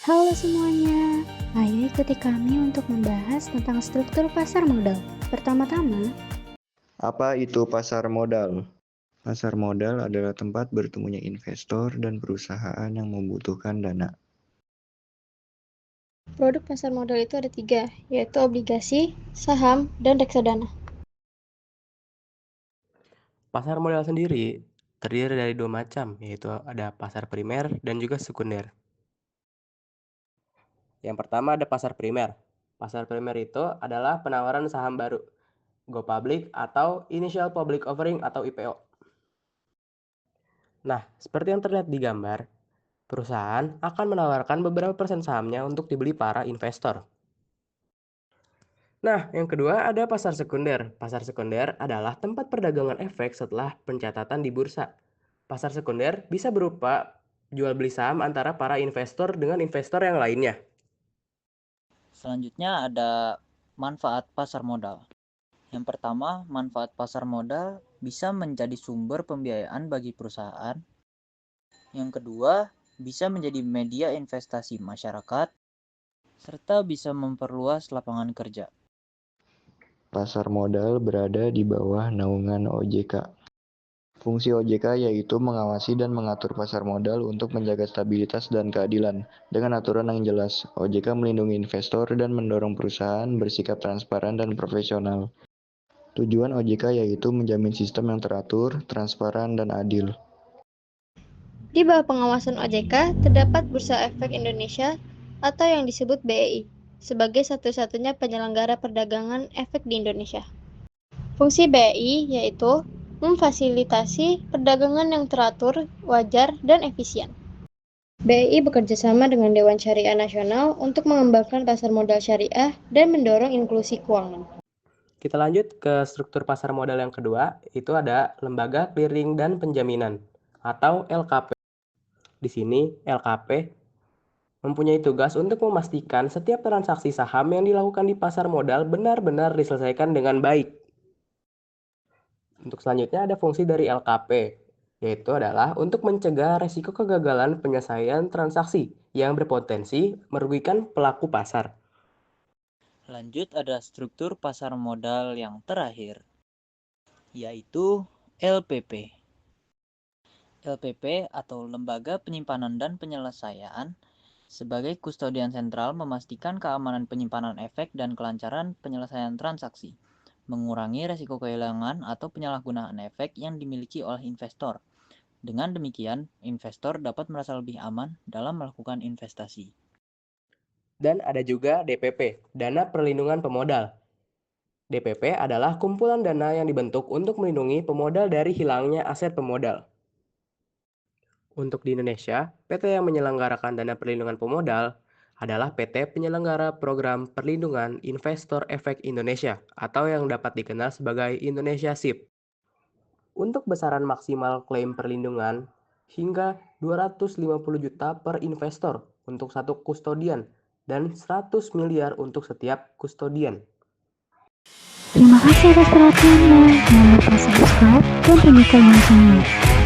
Halo semuanya, ayo ikuti kami untuk membahas tentang struktur pasar modal. Pertama-tama, Apa itu pasar modal? Pasar modal adalah tempat bertemunya investor dan perusahaan yang membutuhkan dana. Produk pasar modal itu ada 3, yaitu obligasi, saham, dan reksadana. Pasar modal sendiri terdiri dari 2 macam, yaitu ada pasar primer dan juga sekunder. Yang pertama ada pasar primer. Pasar primer itu adalah penawaran saham baru, go public atau initial public offering atau IPO. Nah, seperti yang terlihat di gambar, perusahaan akan menawarkan beberapa persen sahamnya untuk dibeli para investor. Nah, yang kedua ada pasar sekunder. Pasar sekunder adalah tempat perdagangan efek setelah pencatatan di bursa. Pasar sekunder bisa berupa jual beli saham antara para investor dengan investor yang lainnya. Selanjutnya ada manfaat pasar modal. Yang pertama, manfaat pasar modal bisa menjadi sumber pembiayaan bagi perusahaan. Yang kedua, bisa menjadi media investasi masyarakat, serta bisa memperluas lapangan kerja. Pasar modal berada di bawah naungan OJK. Fungsi OJK yaitu mengawasi dan mengatur pasar modal untuk menjaga stabilitas dan keadilan. Dengan aturan yang jelas, OJK melindungi investor dan mendorong perusahaan bersikap transparan dan profesional. Tujuan OJK yaitu menjamin sistem yang teratur, transparan, dan adil. Di bawah pengawasan OJK, terdapat Bursa Efek Indonesia atau yang disebut BEI, sebagai satu-satunya penyelenggara perdagangan efek di Indonesia. Fungsi BEI yaitu memfasilitasi perdagangan yang teratur, wajar, dan efisien. BEI bekerja sama dengan Dewan Syariah Nasional untuk mengembangkan pasar modal syariah dan mendorong inklusi keuangan. Kita lanjut ke struktur pasar modal yang kedua, itu ada lembaga clearing dan penjaminan atau LKP. Di sini LKP mempunyai tugas untuk memastikan setiap transaksi saham yang dilakukan di pasar modal benar-benar diselesaikan dengan baik. Untuk selanjutnya ada fungsi dari LKP, yaitu adalah untuk mencegah resiko kegagalan penyelesaian transaksi yang berpotensi merugikan pelaku pasar. Lanjut ada struktur pasar modal yang terakhir, yaitu LPP. LPP atau Lembaga Penyimpanan dan Penyelesaian sebagai kustodian sentral memastikan keamanan penyimpanan efek dan kelancaran penyelesaian transaksi, mengurangi resiko kehilangan atau penyalahgunaan efek yang dimiliki oleh investor. Dengan demikian, investor dapat merasa lebih aman dalam melakukan investasi. Dan ada juga DPP, Dana Perlindungan Pemodal. DPP adalah kumpulan dana yang dibentuk untuk melindungi pemodal dari hilangnya aset pemodal. Untuk di Indonesia, PT yang menyelenggarakan dana perlindungan pemodal adalah PT Penyelenggara Program Perlindungan Investor Efek Indonesia atau yang dapat dikenal sebagai Indonesia SIP. Untuk besaran maksimal klaim perlindungan hingga 250 juta per investor untuk satu kustodian dan 100 miliar untuk setiap kustodian. terima kasih atas perhatiannya. Jangan lupa subscribe dan bunyikan loncengnya.